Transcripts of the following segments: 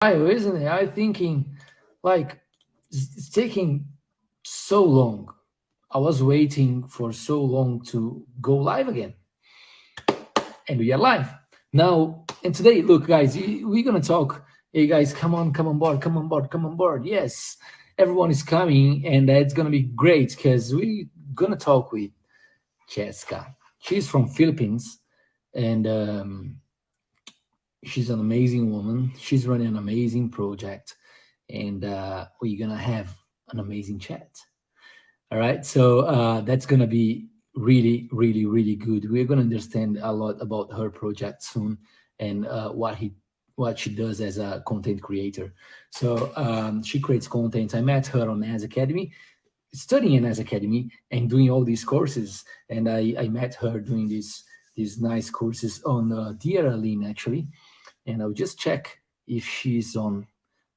Isn't it? I'm thinking, like, it's taking so long. I was waiting for so long to go live again, and we are live now. And today, look, guys, we're gonna talk. Hey, guys, come on, come on board, come on board, come on board. Yes, everyone is coming, and it's gonna be great because we're gonna talk with Chezka. She's from Philippines, and she's an amazing woman. She's running an amazing project, and we're gonna have an amazing chat. All right, so that's gonna be really, really, really good. We're gonna understand a lot about her project soon and what she does as a content creator. So she creates content. I met her on As Academy, studying in As Academy and doing all these courses. And I met her doing these nice courses on Dear Aline actually. And I'll just check if she's on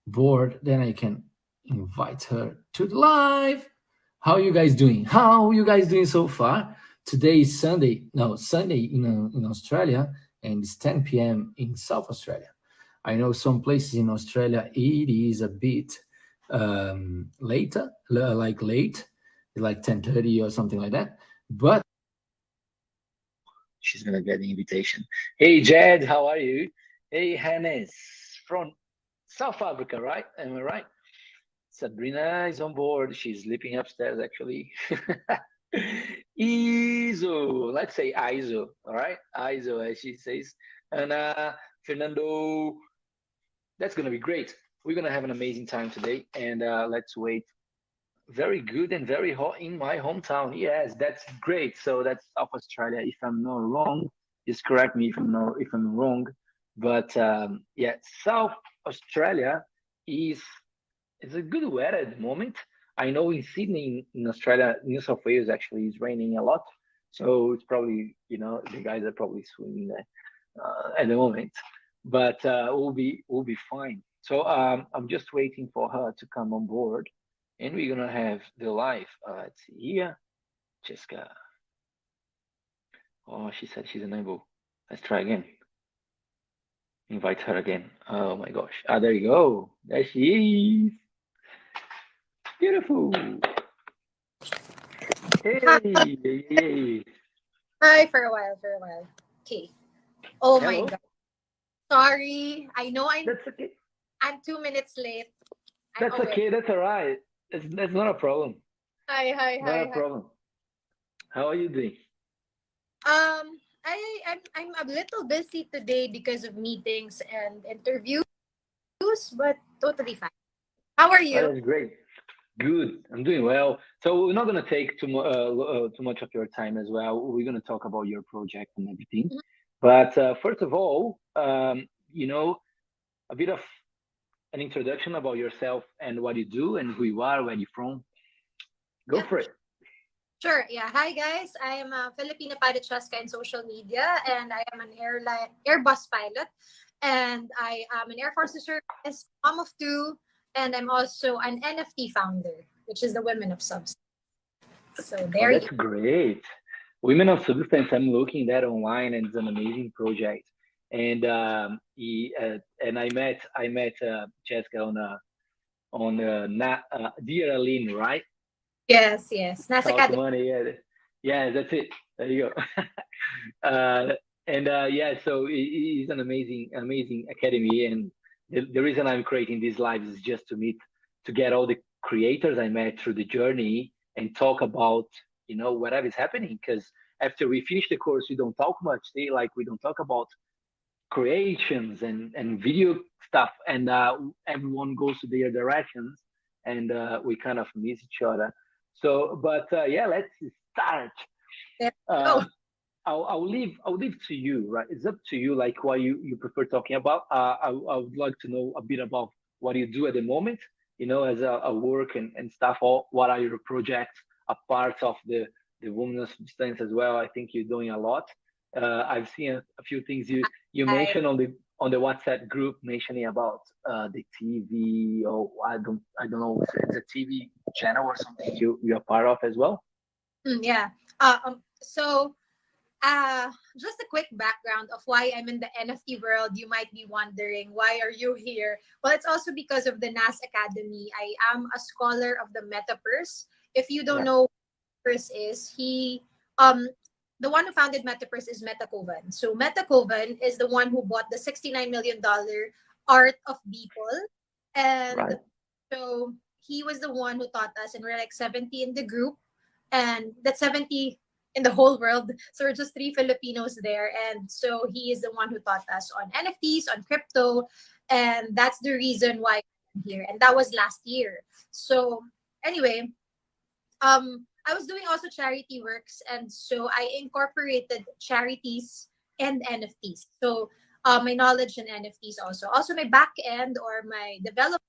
board. Then I can invite her to the live. How you guys doing? How you guys doing so far? Today is Sunday. No, Sunday in Australia, and it's 10 p.m. in South Australia. I know some places in Australia it is a bit later, like late, like 10:30 or something like that. But she's gonna get the invitation. Hey Jed, how are you? Hey Hannes from South Africa, right? Am I right? Sabrina is on board. She's sleeping upstairs, actually. Iso, let's say Iso, all right? Iso, as she says. And Fernando, that's going to be great. We're going to have an amazing time today. And let's wait. Very good and very hot in my hometown. Yes, that's great. So that's South Australia. If I'm not wrong, just correct me if I'm wrong. But yeah, South Australia is it's a good weather at the moment. I know in Sydney, in Australia, New South Wales actually is raining a lot. So it's probably, the guys are probably swimming there at the moment. But we'll be fine. So I'm just waiting for her to come on board, and we're gonna have the live. Let's see here, Jessica. Oh, she said she's unable. Let's try again. Invite her again. Oh my gosh. Ah, there you go. There she is. Beautiful. Hi, Hey, hey, hey. hi for a while, for a while. Okay. Oh my Hello. God. Sorry. I know That's okay. I'm 2 minutes late. I'm That's aware. okay. That's all right. That's not a problem. Hi, hi, Not a hi, hi. problem. How are you doing? I'm a little busy today because of meetings and interviews, but totally fine. How are Oh, you? that's great. Good. I'm doing well. So we're not gonna take too much of your time as well. We're gonna talk about your project and everything. Mhm. But first of all, a bit of an introduction about yourself and what you do and who you are, where you're from. Go Yeah, for it. sure. Yeah. Hi guys. I am a Filipina Pilot Chezka in social media, and I am an Airbus pilot, and I am an Air Force reservist, mom of two, and I'm also an NFT founder, which is the Women of Substance. So Oh, there you. that's great. Women of Substance, I'm looking that online, and it's an amazing project. And and I met Jessica on Dear Aline, right? Yes, yes. Nasa Talk academy. money, yeah, yeah, that's it. There you go. uh, and yeah, so it's an amazing academy, and the reason I'm creating these lives is just to get all the creators I met through the journey and talk about whatever is happening. Because after we finish the course, we don't talk much. We don't talk about creations and video stuff, and everyone goes to their directions, and we kind of miss each other. So, but yeah, let's start. There you go. um, I'll leave to you, right? It's up to you, like what you prefer talking about. I would like to know a bit about what you do at the moment, as a work and stuff. Or what are your projects, a part of the women's stance as well? I think you're doing a lot. I've seen a few things you I, mentioned on the WhatsApp group mentioning about the TV, or I don't know if it's a TV channel or something you're part of as well. yeah. So Just a quick background of why I'm in the NFT world. You might be wondering, why are you here? Well, it's also because of the NAS Academy. I am a scholar of the Metaverse. If you don't Yeah. know what Metaverse is, um the one who founded Metaverse is Metacoven. So Metacoven is the one who bought the $69 million art of people. And Right. so he was the one who taught us, and we're like 70 in the group, and that's 70 in the whole world. So we're just three Filipinos there. And so he is the one who taught us on NFTs, on crypto. And that's the reason why I'm here. And that was last year. So anyway, I was doing also charity works. And so I incorporated charities and NFTs. So my knowledge in NFTs also. Also my back end or my development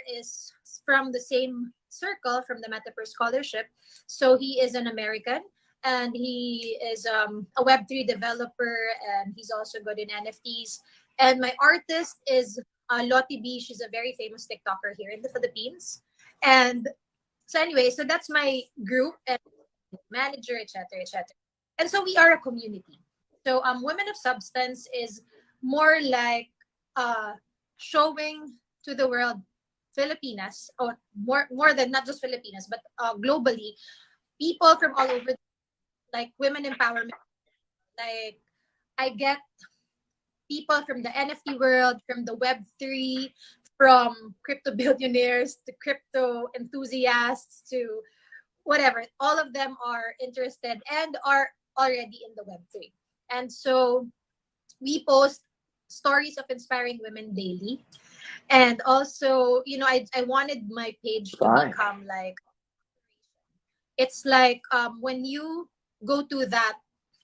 is from the same circle from the Metaverse Scholarship. So he is an American and he is a Web3 developer and he's also good in NFTs. And my artist is Lottie B. She's a very famous TikToker here in the Philippines. And so anyway, so that's my group and manager, etc., etc. And so we are a community. So Women of Substance is more like uh, showing to the world Filipinas, or more than not just Filipinas, but globally, people from all over, like women empowerment. Like I get people from the NFT world, from the Web3, from crypto billionaires to crypto enthusiasts to whatever. All of them are interested and are already in the Web3. And so we post stories of inspiring women daily. And also, I wanted my page to Right. become like, it's like go to that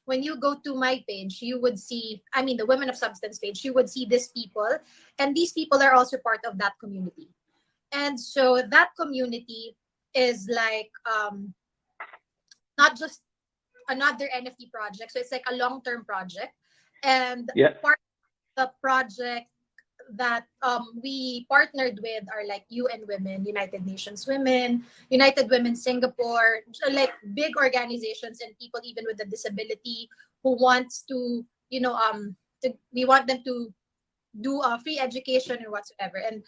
when you go to my page, you would see, I mean, the Women of Substance page, you would see these people, and these people are also part of that community. And so that community is like not just another NFT project, so it's like a long-term project. And Yeah. part of the project that we partnered with are like UN Women, United Nations Women, United Women Singapore, so like big organizations and people even with a disability who wants to, we want them to do free education or whatsoever, and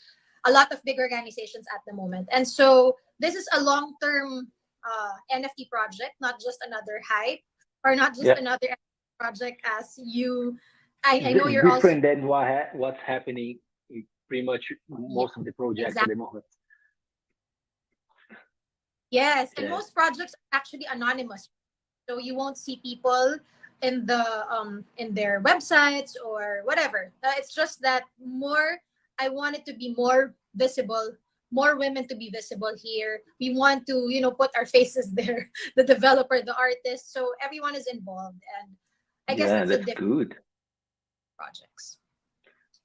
a lot of big organizations at the moment. And so this is a long-term NFT project, not just another hype or not just Yeah. another project as you. I know you're also Different than what's happening in pretty much yeah, most of the projects at exactly. the moment. Yes, and Yeah. most projects are actually anonymous, so you won't see people in the in their websites or whatever. It's just that more. I want it to be more visible, more women to be visible here. We want to, put our faces there, the developer, the artist, so everyone is involved. And I guess Yeah, that's the that's different good. projects.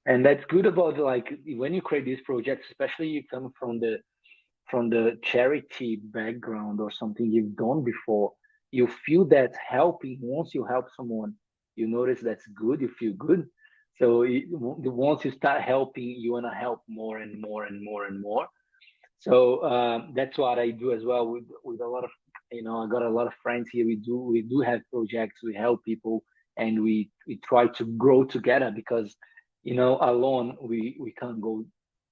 And that's good about like when you create these projects, especially you come from the charity background or something you've done before, you feel that helping, once you help someone, you notice that's good, you feel good. So once you start helping, you want to help more and more and more and more. So that's what I do as well with a lot of, I got a lot of friends here. We do have projects. We help people, and we try to grow together because alone we can't go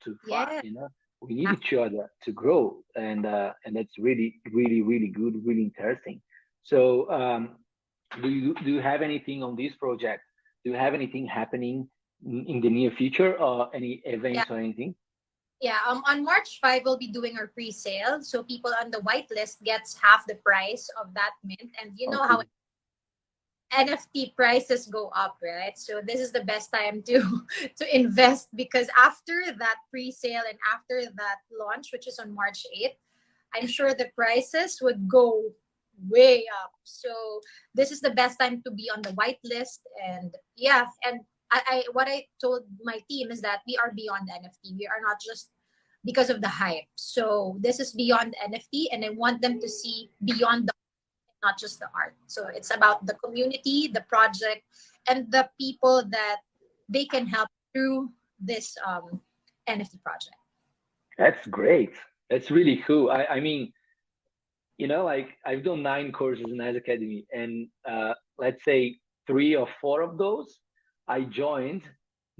too far. Yeah, We need have each other to grow, and that's really really really good, really interesting. So do you have anything on this project? Do you have anything happening in the near future, or any yeah. events or anything? Yeah, on March 5 we'll be doing our pre-sale. So people on the whitelist gets half the price of that mint. And you Oh, know how cool. NFT prices go up, right? So this is the best time to to invest, because after that pre-sale and after that launch, which is on March 8th, I'm sure the prices would go way up. So this is the best time to be on the whitelist. And yeah, and I what I told my team is that we are beyond NFT. We are not just because of the hype. So this is beyond NFT, and I want them to see beyond, not just the art. So it's about the community, the project, and the people that they can help through this NFT project. That's great. That's really cool. I mean, like I've done 9 courses in Eyes Academy, and let's say 3 or 4 of those I joined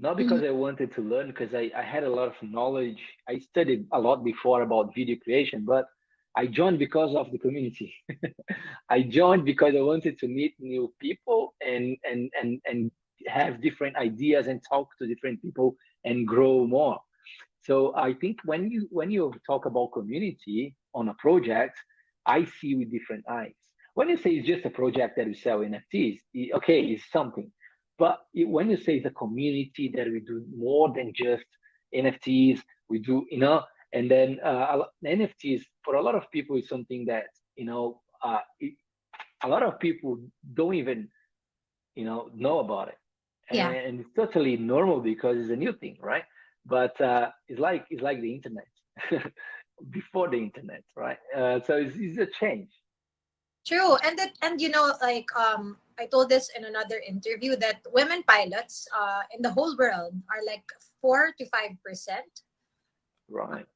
not Mhm. because I wanted to learn, because I had a lot of knowledge. I studied a lot before about video creation, but I joined because of the community. I joined because I wanted to meet new people and have different ideas and talk to different people and grow more. So I think when you talk about community on a project, I see with different eyes. When you say it's just a project that we sell NFTs, okay, it's something. But when you say it's a community that we do more than just NFTs, we do, and then NFTs for a lot of people is something that a lot of people don't even know about it, Yeah. and it's totally normal because it's a new thing, right? But it's like the internet before the internet, right? So it's a change. True. And like I told this in another interview that women pilots in the whole world are like 4 to 5%. Right.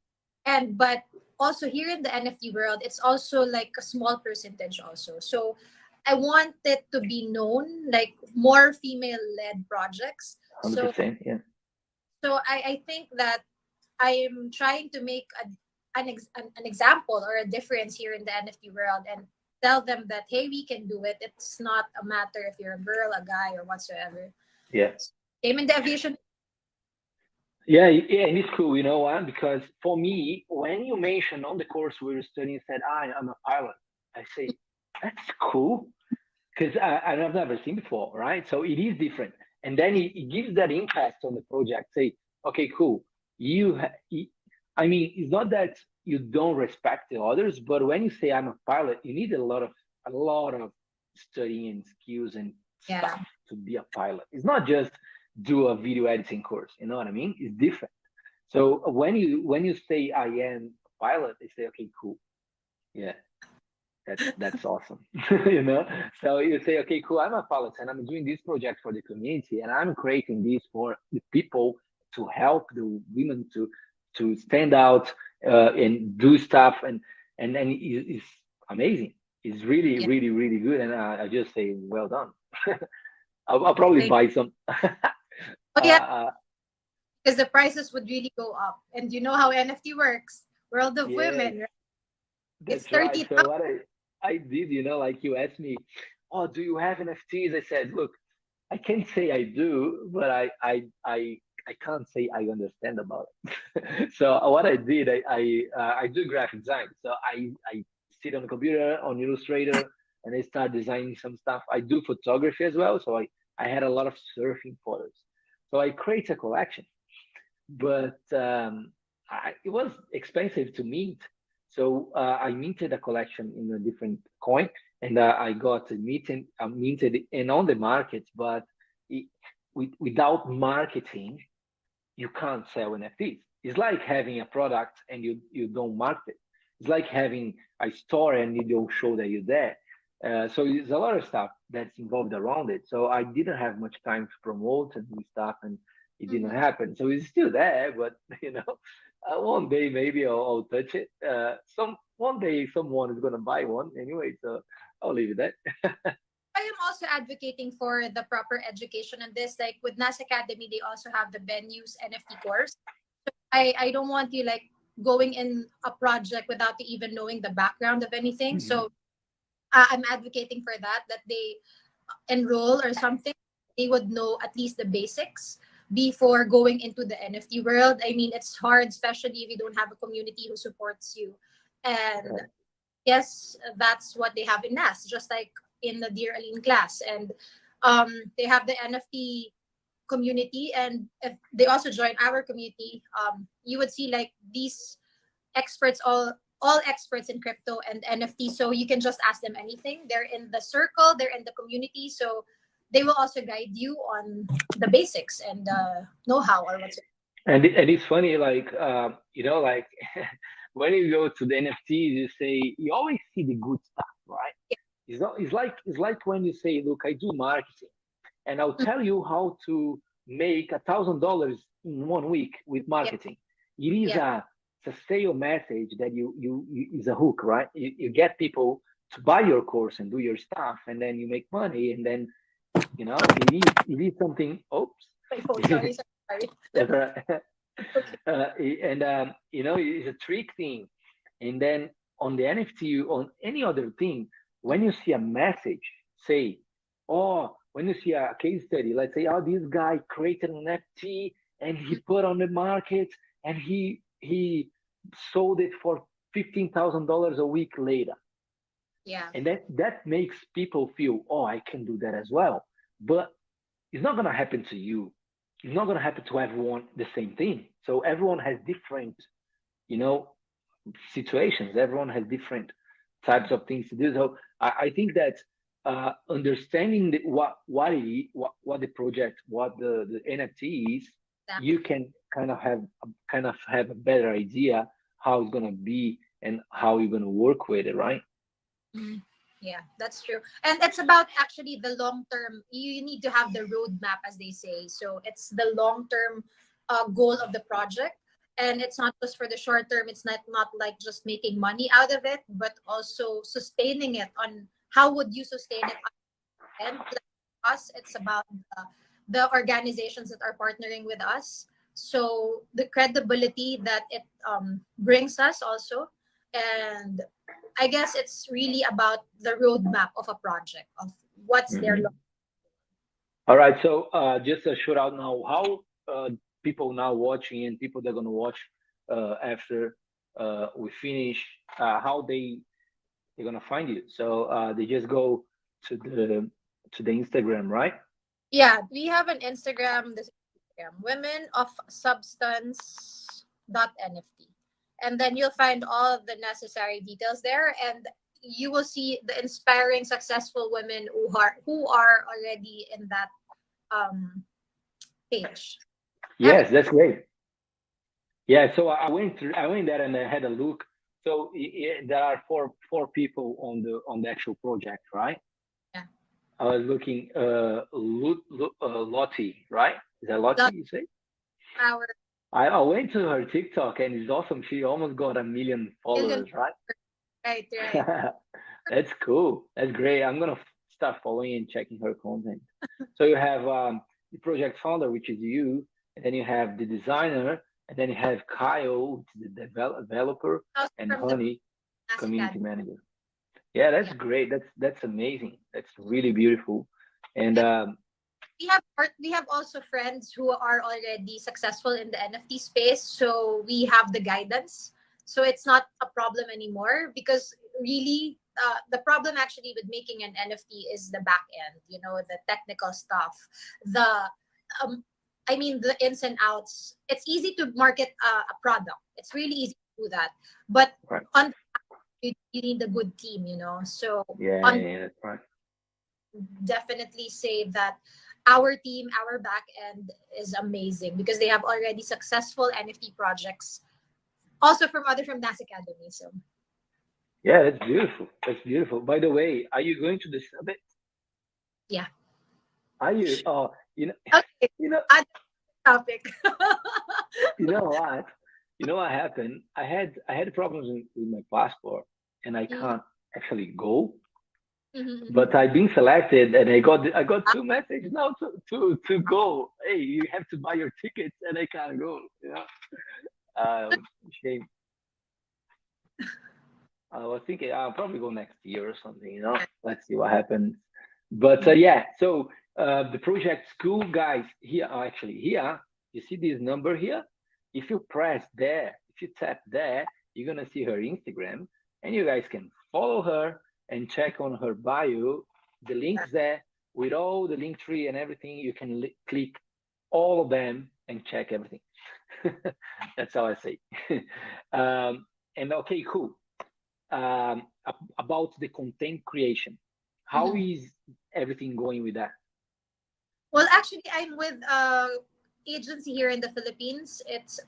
And but also here in the NFT world, it's also like a small percentage also. So I want it to be known, like more female led projects. So 100%. Yeah. I think that I'm trying to make an example or a difference here in the NFT world and tell them that hey, we can do it. It's not a matter if you're a girl, a guy, or whatsoever. Yeah. Same in the aviation. Yeah, yeah, and it's cool, you know what? Because for me, when you mentioned on the course we were studying, said, I'm a pilot. I say, that's cool, because I've never seen before, right? So it is different, and then it gives that impact on the project. Say, okay, cool. I mean, it's not that you don't respect the others, but when you say I'm a pilot, you need a lot of studying and skills and Yeah. stuff to be a pilot. It's not just do a video editing course. You know what I mean? It's different. So when you say I am a pilot, they say, okay, cool. Yeah, that's awesome. you know so you say, okay, cool, I'm a pilot and I'm doing this project for the community, and I'm creating this for the people to help the women to stand out, and do stuff, and it's amazing. It's really, Yeah. really, really good, and I just say well done. I'll probably Like, buy some. oh yeah, uh, because the prices would really go up. And you know how NFT works. World of yes, Women, right? It's that's right. So 30,000. what I did, like you asked me, oh, do you have NFTs? I said, look, I can't say I do, but I can't say I understand about it. So what I did, I do graphic design. So I sit on the computer on Illustrator and I start designing some stuff. I do photography as well, so I had a lot of surfing photos. So I create a collection, but it was expensive to mint. So I minted a collection in a different coin, and I got minted and on the market. But it, without marketing, you can't sell NFTs. It's like having a product and you don't market it. It's like having a store and you don't show that you're there. So there's a lot of stuff that's involved around it. So I didn't have much time to promote and do stuff, and it didn't Mhm. happen. So it's still there, but one day maybe I'll touch it. Some one day someone is gonna buy one anyway. So I'll leave it at. I am also advocating for the proper education on this. Like with NAS Academy, they also have the venues NFT course. I don't want you like going in a project without you even knowing the background of anything. Mhm. So I'm advocating for that, that they enroll or something. They would know at least the basics before going into the NFT world. I mean, it's hard, especially if you don't have a community who supports you. And Right. yes, that's what they have in NAS, just like in the Dear Aline class. And they have the NFT community. And if they also join our community, you would see like these experts, all experts in crypto and NFT. So you can just ask them anything. They're in the circle, they're in the community. So they will also guide you on the basics and know-how or what's. And it's funny, like like when you go to the NFTs, you say you always see the good stuff, right? It's like when you say, look, I do marketing, and I'll Mm, tell you how to make $1,000 in one week with yeah, marketing. It is yeah, a it's a sale message that you is a hook, right? You get people to buy your course and do your stuff, and then you make money, and then it is something. Oops. My phone, sorry, sorry. That's right. Okay. And it's a trick thing. And then on the NFT, on any other thing, when you see a message, say, oh, when you see a case study, let's say, oh, this guy created an NFT and he put on the market and he sold it for $15,000 a week later. Yeah. And that makes people feel, oh, I can do that as well. But it's not going to happen to you. It's not going to happen to everyone the same thing. So everyone has different, you know, situations. Everyone has different types of things to do. So I think that understanding what the project, what the NFT is, you can kind of have a better idea how it's going to be and how you're going to work with it, right? Mhm. Yeah, that's true. And it's about actually the long term. You need to have the roadmap, as they say. So it's the long term goal of the project. And it's not just for the short term. It's not like just making money out of it, but also sustaining it on how would you sustain it. And like us, it's about the organizations that are partnering with us. So the credibility that it brings us also. And I guess it's really about the roadmap of a project, of what's their Mhm. All right. So just a shout out now. How people now watching and people that are gonna watch after we finish, how they're gonna find you. So they just go to the Instagram, right? Yeah, we have an Instagram, this Instagram, Women of Substance NFT. And then you'll find all of the necessary details there, and you will see the inspiring successful women who are already in that um page. Every Yes, that's great. Yeah. So I went there and I had a look. So there are four people on the actual project, right? yeah, I was looking, Lottie, right? Is that Lottie? lot You say? our I went to her TikTok and it's awesome. She almost got 1 million million, followers, right? right. That's cool. That's great. I'm gonna start following and checking her content. So you have the project founder, which is you, and then you have the designer, and then you have Kyle, which is the developer, Also and from the Honey, Mass community Academy. manager. Yeah, that's Yeah. great. That's amazing. That's really beautiful. And And we have also friends who are already successful in the NFT space, so we have the guidance. So it's not a problem anymore, because really the problem actually with making an NFT is the back end, the technical stuff, the um the ins and outs. It's easy to market a product. It's really easy to do that, but right. on you need a good team, so Yeah, on yeah, that's right. definitely say that our team, our back end is amazing, because they have already successful NFT projects, also from NAS Academy. So Yeah, that's beautiful. That's beautiful. By the way, are you going to the summit? yeah. Are you? Oh, Okay. you know, Other topic. you know what? You know what happened? I had problems with my passport, and I Mhm, can't actually go. mhm, But mhm. I've been selected, and I got two messages now to go. Hey, you have to buy your tickets, and I can't go. Shame. I was thinking I'll probably go next year or something. Let's see what happens. But yeah, so the project school guys here, actually here, you see this number here. If you press there, if you tap there, you're gonna see her Instagram, and you guys can follow her and check on her bio. The links there with all the link tree and everything. You can click all of them and check everything. That's how I say. And okay, cool. About the content creation. How Mhm. is everything going with that? Well, actually, I'm with agency here in the Philippines. It's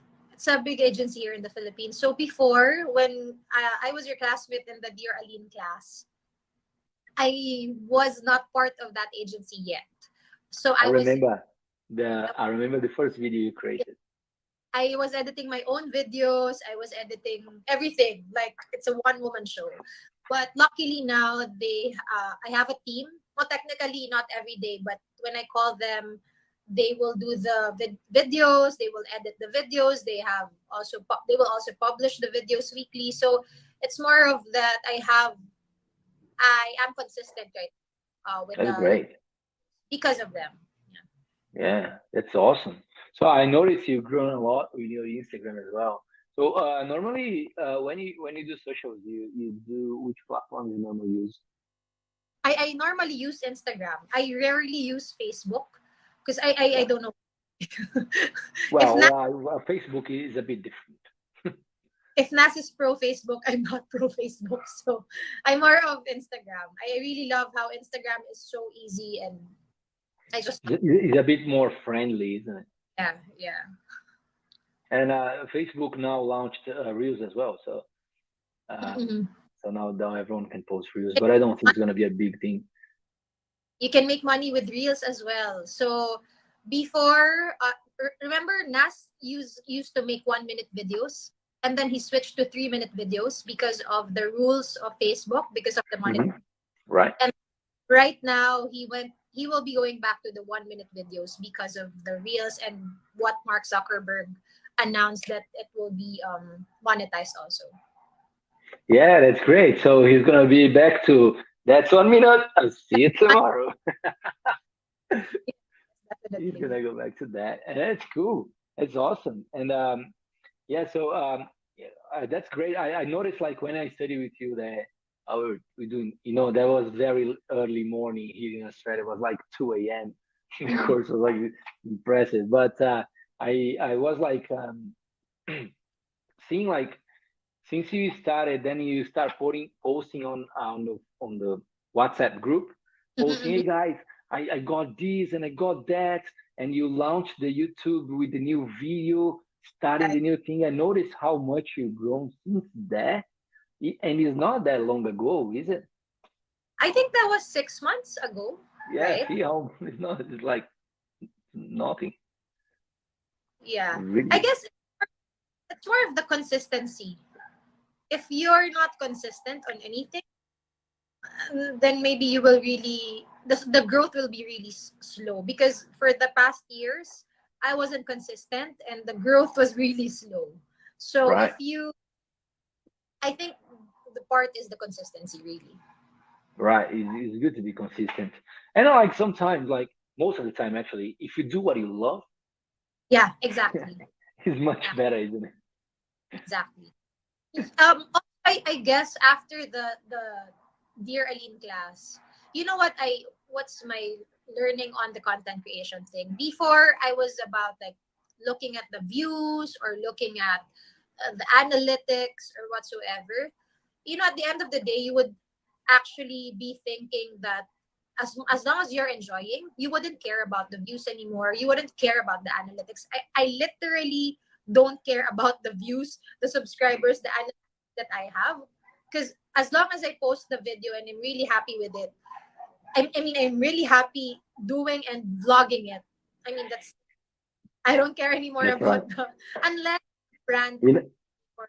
a big agency here in the Philippines. So before, when I was your classmate in the Dear Aline class, I was not part of that agency yet. So I I was remember I remember the first video you created. I was editing my own videos. I was editing everything. Like it's a one woman show. But luckily now I have a team. Well, technically not every day, but when I call them, they will do the videos. They will edit the videos. They will also publish the videos weekly. So it's more of that. I am consistent, right? With That's the great. Because of them. Yeah, that's awesome. So I noticed you've grown a lot with your Instagram as well. So normally, when you do socials, you do which platform you normally use? I normally use Instagram. I rarely use Facebook because I Yeah. don't know. if Well, not Facebook is a bit different. if Nas is pro Facebook, I'm not pro Facebook. So I'm more of Instagram. I really love how Instagram is so easy and I just It's a bit more friendly, isn't it? yeah. And Facebook now launched Reels as well. Um, Mhm. so now everyone can post Reels, but I don't think it's gonna be a big thing. You can make money with reels as well. So before, remember Nas used to make 1 minute videos, and then he switched to 3 minute videos because of the rules of Facebook, because of the money. Hmm. Right. And right now he will be going back to the 1 minute videos because of the reels and what Mark Zuckerberg announced that it will be monetized also. Yeah, that's great. So he's gonna be back to that's 1 minute. I'll see you tomorrow. He's Definitely. gonna go back to that, and that's cool. That's awesome. And yeah, so yeah, that's great. I noticed like when I studied with you that we're doing, that was very early morning here in Australia. It was like 2 a.m. The Mhm. course was like impressive, but I was like seeing like since you started, then you start posting on the WhatsApp group, posting, hey Mhm. guys, I got this and I got that, and you launched the YouTube with the new video, started I the new thing. I noticed how much you've grown since that, and it's not that long ago, is it? I think that was 6 months ago, Yeah, right? see how it's not, it's like nothing. Yeah. I Really. guess it's more of the consistency. If you're not consistent on anything, then maybe you will really the growth will be really slow because for the past years I wasn't consistent and the growth was really slow. So Right, if you I think the part is the consistency really. right. It's good to be consistent, and like sometimes, like most of the time, actually, if you do what you love, Yeah, exactly. it's much Yeah, better, isn't it? exactly. I guess after the Dear Aline class, you know what's my learning on the content creation thing. Before I was about like looking at the views or looking at the analytics or whatsoever. At the end of the day, you would actually be thinking that as long as you're enjoying, you wouldn't care about the views anymore. You wouldn't care about the analytics. I literally don't care about the views, the subscribers, the analytics that I have. Because as long as I post the video and I'm really happy with it, I'm really happy doing and vlogging it. I don't care anymore That's right. about the unless brand You know, or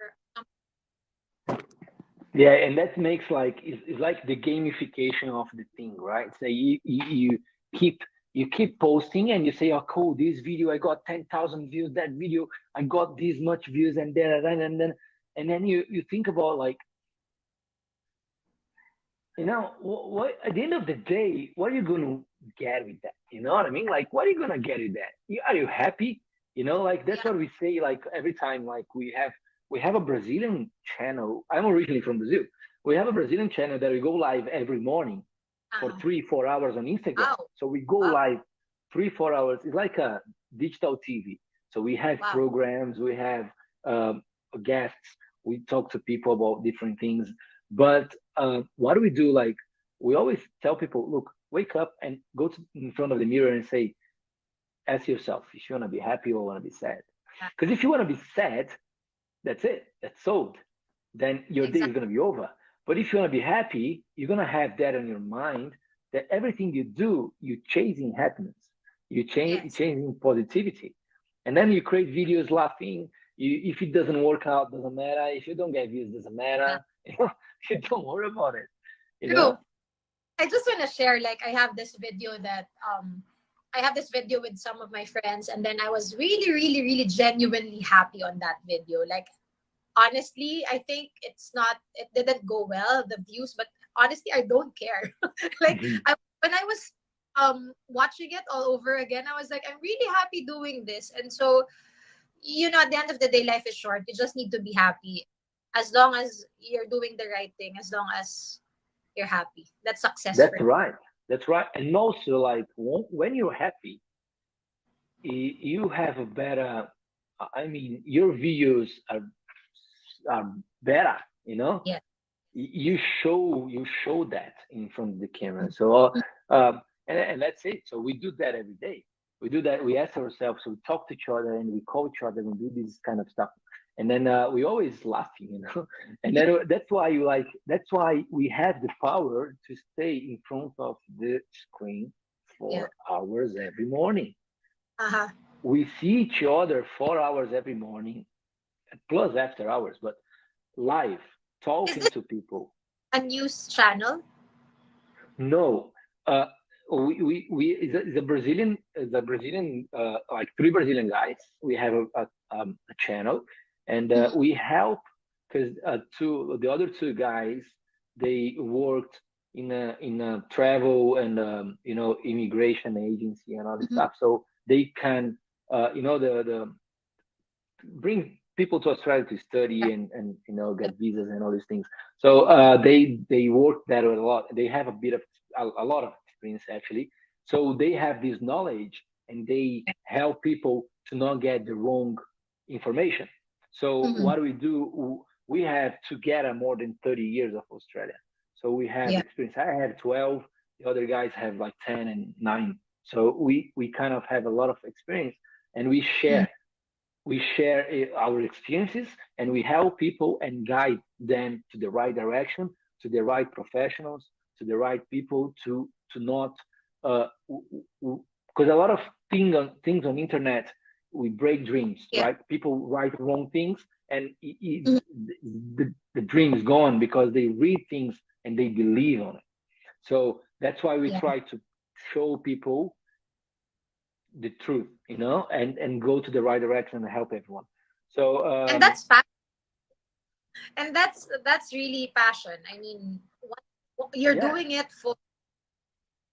yeah, and that makes like it's like the gamification of the thing, right? So you keep you keep posting and you say, oh, cool, this video I got 10,000 views. That video I got this much views, and then you think about like what at the end of the day, what are you going to get with that? You know what I mean? Like, what are you going to get with that? Are you happy? Like that's yeah. what we say. Like every time, like we have a Brazilian channel. I'm originally from Brazil. We have a Brazilian channel that we go live every morning for Uh, 3-4 hours on Instagram. wow. So we go Wow. live 3-4 hours. It's like a digital TV. So we have Wow. programs. We have um, guests. We talk to people about different things. But what do we do? Like we always tell people, look, wake up and go in front of the mirror and say, ask yourself if you want to be happy or want to be sad. Yeah, Because if you want to be sad, that's it. That's sold. Then your day is exactly. going to be over. But if you want to be happy, you're going to have that on your mind that everything you do, you're chasing happiness. You're Yes. chasing positivity. And then you create videos laughing. If it doesn't work out, doesn't matter. If you don't get views, doesn't Yeah. matter. You don't worry about it. You know? True. I just want to share, like, I have this video with some of my friends, and then I was really, really, really genuinely happy on that video. Like, honestly, I think it didn't go well, the views, but honestly, I don't care. Like, when I was watching it all over again, I was like, I'm really happy doing this. And so, at the end of the day, life is short. You just need to be happy. As long as you're doing the right thing, as long as you're happy. That's success That's for me. right. That's right. And also, like when you're happy, you have a better. I mean, your videos are better. You know, Yeah. you show that in front of the camera. So, and that's it. So we do that every day. We do that. We ask ourselves. So we talk to each other and we call each other and do this kind of stuff. And then we always laughing, And then that's why you like. That's why we have the power to stay in front of the screen Yeah. 4 hours every morning. Uh-huh. We see each other 4 hours every morning, plus after hours, but live, Is talking this to people. a news channel? No, uh, we the Brazilian like three Brazilian guys. We have a channel, and Mhm. we help because two the other two guys they worked in a travel and immigration agency and all this Mhm. stuff, so they can the bring people to Australia to Yeah. study and Yeah. get visas and all these things. So they work that a lot. They have a lot of experience actually. So they have this knowledge and they help people to not get the wrong information. So Mhm. what we do, we have together more than 30 years of Australia. So we have Yeah. experience. I have 12. The other guys have like 10 and 9. So we kind of have a lot of experience and Mhm. we share our experiences and we help people and guide them to the right direction, to the right professionals, to the right people to not because a lot of things on internet we break dreams, Yeah. right? People write wrong things and Mhm. the dream is gone because they read things and they believe on it. So that's why we Yeah. try to show people the truth, and go to the right direction and help everyone. So And that's really passion. I mean, you're yeah, doing it for.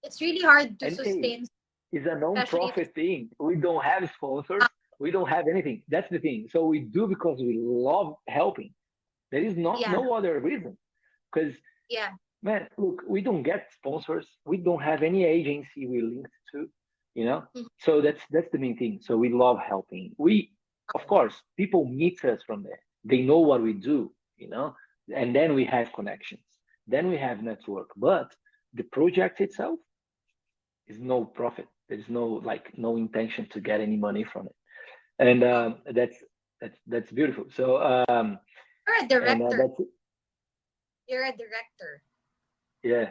It's really hard to and hey, sustain, it's a especially if it's. non-profit thing. We don't have sponsors. We don't have anything. That's the thing. So we do because we love helping. There is not Yeah. no other reason. Because Yeah. man, look, we don't get sponsors. We don't have any agency we linked to, you know. Mhm. So that's the main thing. So we love helping. We, of course, people meet us from there. They know what we do, and then we have connections. Then we have network. But the project itself is no profit. There's no intention to get any money from it, and Oh, that's beautiful. So you're a and director. that's You're a director. yeah,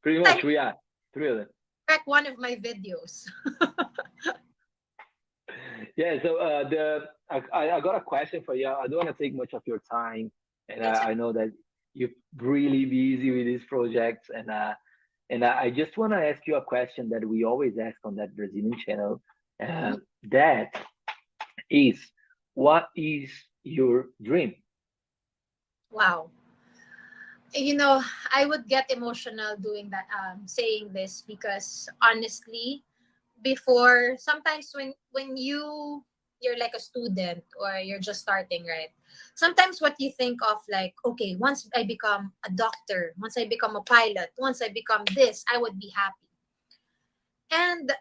pretty I much we are three of them. direct one of my videos. Yeah, so I got a question for you. I don't want to take much of your time, and It's I know that you're really busy with these projects, and I just want to ask you a question that we always ask on that Brazilian channel. Mhm. That is, what is your dream? Wow. I would get emotional doing that, saying this, because honestly, before, sometimes when you're like a student or you're just starting, right? Sometimes what you think of, like, okay, once I become a doctor, once I become a pilot, once I become this, I would be happy. And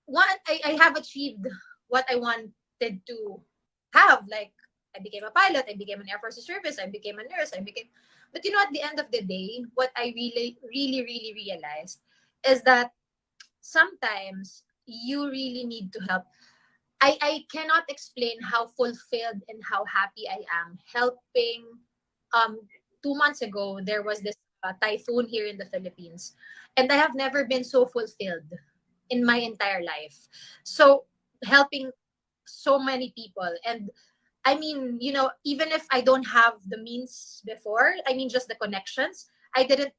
what I have achieved what I wanted to have. Like, I became a pilot, I became an Air Force service, I became a nurse, but at the end of the day, what I really, really, really realized is that sometimes you really need to help. I cannot explain how fulfilled and how happy I am helping. 2 months ago, there was this typhoon here in the Philippines, and I have never been so fulfilled in my entire life. So, helping so many people. And I mean, even if I don't have the means before, I mean, just the connections, I didn't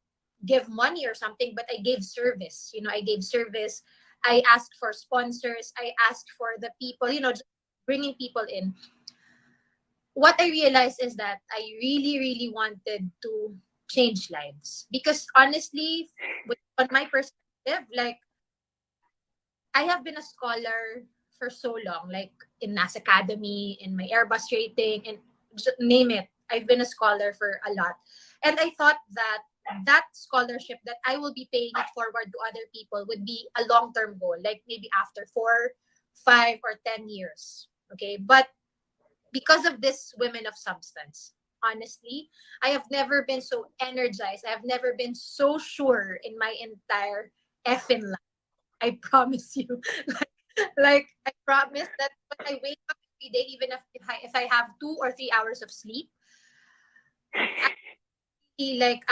give money or something, but I gave service. I gave service. I asked for sponsors. I asked for the people, just bringing people in. What I realized is that I really, really wanted to change lives. Because honestly, on my perspective, like, I have been a scholar for so long, like in NAS Academy, in my Airbus rating, and name it. I've been a scholar for a lot. And I thought that that scholarship, that I will be paying it forward to other people, would be a long-term goal, like maybe after 4, 5, or 10 years. Okay. But because of this women of substance, honestly, I have never been so energized. I have never been so sure in my entire effing life. I promise you. like I promise that when I wake up every day, even if I have 2 or 3 hours of sleep, I feel like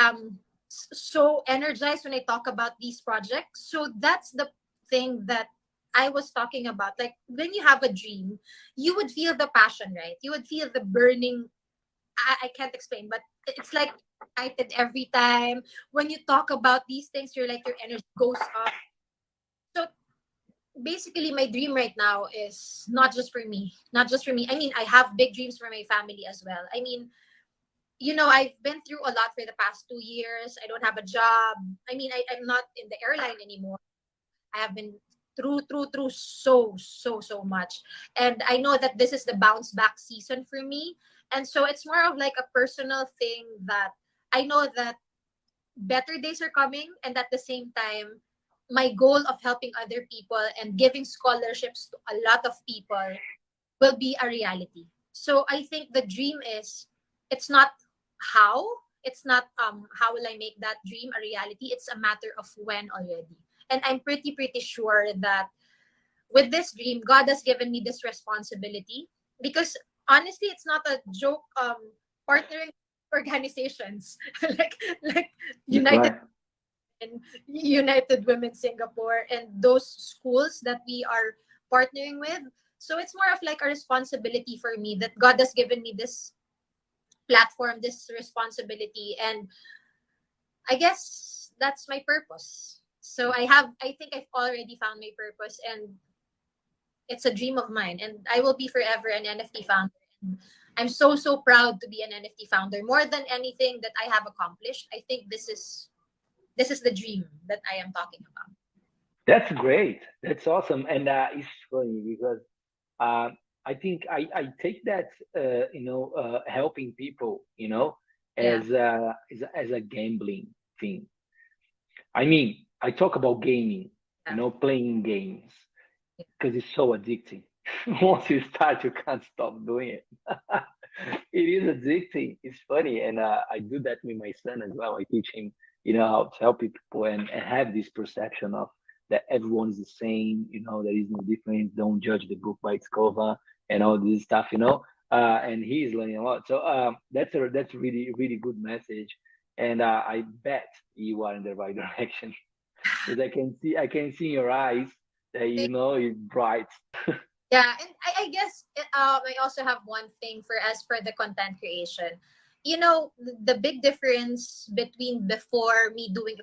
so energized when I talk about these projects. So that's the thing that I was talking about. Like, when you have a dream, you would feel the passion, right? You would feel the burning. I can't explain, but it's like excited every time when you talk about these things. You're like, your energy goes up. So basically, my dream right now is not just for me, not just for me. I mean, I have big dreams for my family as well. I mean, I've been through a lot for the past 2 years. I don't have a job. I mean, I'm not in the airline anymore. I have been through so much. And I know that this is the bounce back season for me. And so it's more of like a personal thing, that I know that better days are coming. And at the same time, my goal of helping other people and giving scholarships to a lot of people will be a reality. So I think the dream is, it's not how, it's not how will I make that dream a reality. It's a matter of when already. And I'm pretty sure that with this dream, God has given me this responsibility, because honestly, it's not a joke. Partnering organizations like United Right. and United Women Singapore, and those schools that we are partnering with. So it's more of like a responsibility for me, that God has given me this platform, this responsibility, and I guess that's my purpose. So I think I've already found my purpose, and it's a dream of mine, and I will be forever an NFT founder. And I'm so proud to be an NFT founder. More than anything that I have accomplished, I think this is the dream that I am talking about. That's great. That's awesome. And it's funny because uh, I think I take that helping people Yeah. as a gambling thing. I mean, I talk about gaming, Yeah. playing games because it's so addicting. Once you start, you can't stop doing it. It is addicting. It's funny, and I do that with my son as well. I teach him, how to help people and have this perception of that everyone is the same. There is no difference. Don't judge the book by its cover and all this stuff. And he's learning a lot. So that's a really really good message, and I bet you are in the right direction because I can see in your eyes that it's bright. Yeah, and I guess I also have one thing for, as for the content creation. The big difference between before me doing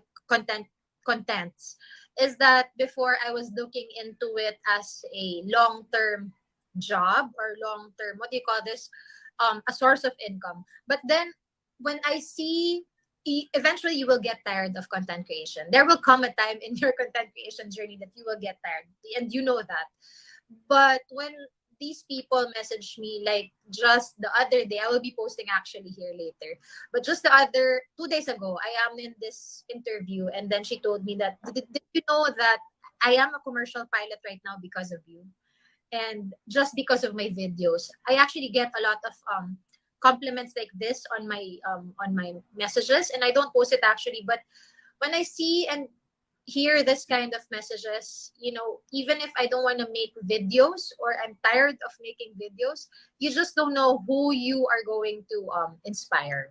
contents is that before I was looking into it as a long-term job, or long-term, what do you call this, a source of income. But then when I see, eventually you will get tired of content creation. There will come a time in your content creation journey that you will get tired, and you know that. But when these people message me, like just the other day, I will be posting actually here later. But just the other 2 days ago, I am in this interview, and then she told me that, did you know that I am a commercial pilot right now because of you, and just because of my videos. I actually get a lot of compliments like this on my messages, and I don't post it actually, but when I see and hear this kind of messages, even if I don't want to make videos, or I'm tired of making videos, you just don't know who you are going to inspire.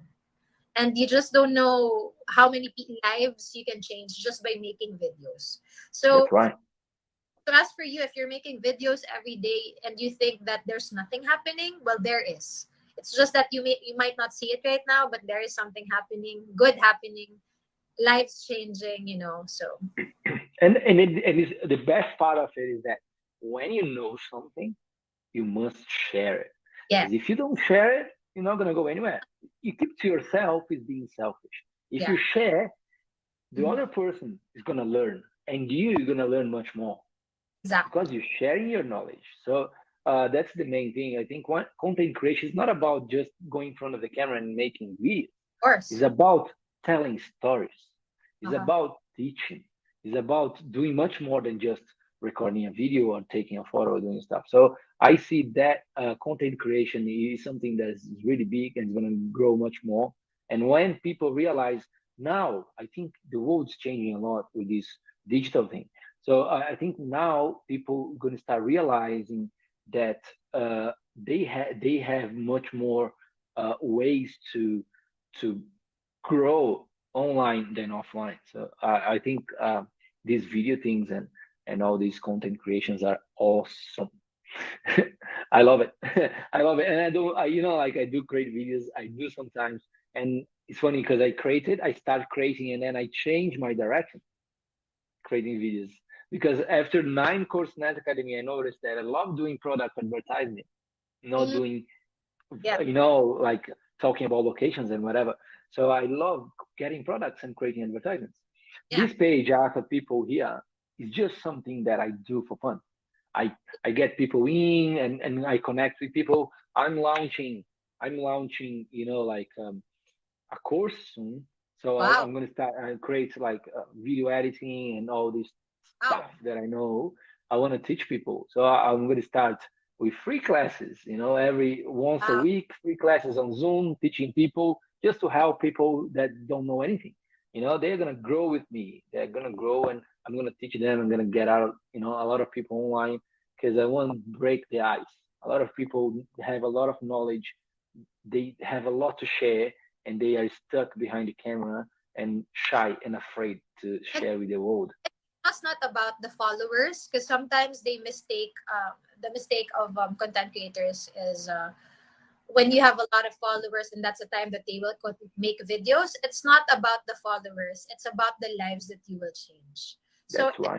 And you just don't know how many lives you can change just by making videos. That's So right. So as for you, if you're making videos every day and you think that there's nothing happening, well, there is. It's just that you might not see it right now, but there is something happening, good happening, lives changing, So And the best part of it is that when you know something, you must share it. yeah, Because if you don't share it, you're not gonna go anywhere. You keep to yourself is being selfish. If yeah, you share, the mhm, other person is gonna learn, and you're gonna learn much more exactly. because you're sharing your knowledge. So that's the main thing. I think one content creation is not about just going in front of the camera and making videos. Of course. It's about telling stories. It's Uh-huh. about teaching. It's about doing much more than just recording a video or taking a photo or doing stuff. So I see that content creation is something that is really big and is going to grow much more. And when people realize now, I think the world's changing a lot with this digital thing. So I think now people going to start realizing that they have much more ways to grow online than offline. So I think these video things and all these content creations are awesome. I love it. I love it, and like I do create videos. I do sometimes, and it's funny because I start creating, and then I change my direction creating videos because after 9 course net academy, I noticed that I love doing product advertisement, not Mhm. doing Yeah, like talking about locations and whatever. So I love getting products and creating advertisements. yeah. This page after people here is just something that I do for fun. I I get people in and I connect with people. I'm launching, like a course soon. So Wow. I'm gonna start create like video editing and all this stuff Wow. that I know. I want to teach people. So I'm gonna start with free classes. Every once a Wow. week, free classes on Zoom, teaching people just to help people that don't know anything. They're gonna grow with me. They're gonna grow, and I'm gonna teach them. I'm gonna get out. A lot of people online because I want to break the ice. A lot of people have a lot of knowledge, they have a lot to share, and they are stuck behind the camera and shy and afraid to And share with the world. it's not about the followers because sometimes they mistake the mistake of content creators is when you have a lot of followers and that's the time that they will make videos. It's not about the followers, it's about the lives that you will change. So That's why.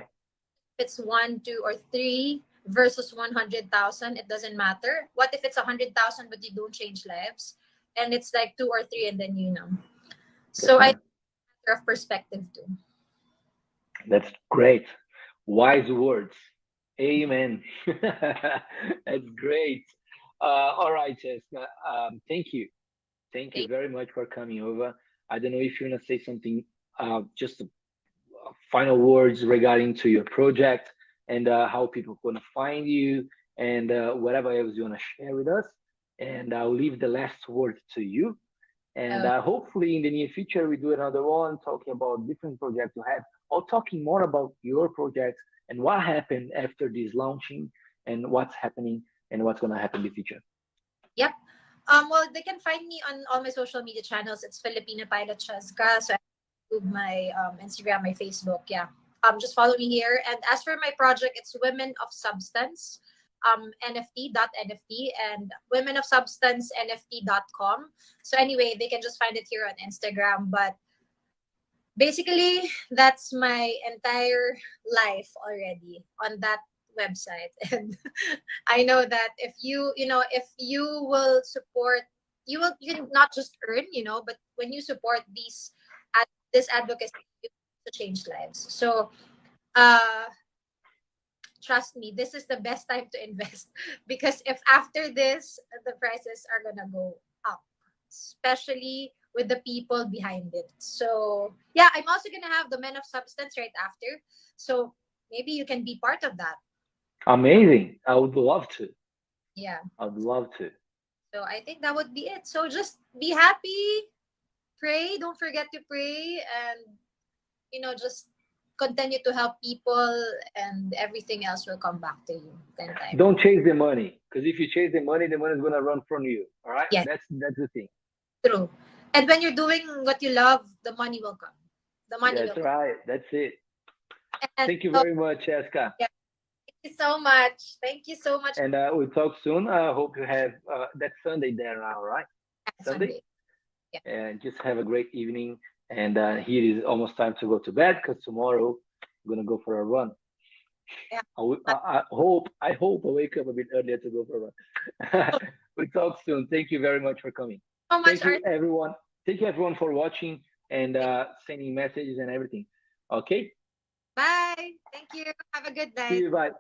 it's one, two, or three versus 100,000, it doesn't matter. What if it's 100,000 but you don't change lives? And it's like two or three, and then That's So I right. think of perspective too. That's great. Wise words. Amen. That's great. All right, Jessica. Thank you. Thank you Thank very much for coming over. I don't know if you want to say something, just final words regarding to your project and how people going to find you and whatever else you want to share with us. And I'll leave the last word to you. And you. hopefully in the near future, we do another one talking about different projects you have or talking more about your project and what happened after this launching and what's happening and what's going to happen in the future. Yep. Well, they can find me on all my social media channels. It's Filipina Pilot Chezka. So YouTube, my Instagram, my Facebook. Yeah. Just follow me here. And as for my project, it's Women of Substance, NFT.NFT and Women of Substance NFT.com. So anyway, they can just find it here on Instagram. But basically, that's my entire life already on that website. And I know that if you will support, you can not just earn, but when you support this advocacy, you to change lives. So uh trust me, this is the best time to invest because if after this the prices are gonna go up, especially with the people behind it. So yeah, I'm also gonna have the Men of Substance right after. So maybe you can be part of that. Amazing. I would love to. Yeah. I would love to. So I think that would be it. So just be happy, pray, don't forget to pray, and just continue to help people, and everything else will come back to you 10 times. Don't chase the money because if you chase the money is going to run from you. All right. Yes, That's the thing. true. And when you're doing what you love, the money will come. The money will That's come. right. That's it. And Thank you very much, Eska. yeah, you so much. Thank you so much. And we'll talk soon. I hope you have that Sunday there now, right? Sunday. Sunday. Yeah. And just have a great evening. And here is almost time to go to bed because tomorrow I'm gonna go for a run. Yeah. I hope I wake up a bit earlier to go for a run. We'll talk soon. Thank you very much for coming. So much, Thank you Art. everyone. Thank you everyone for watching and sending messages and everything. Okay. Bye. Thank you. Have a good See night. you. Bye.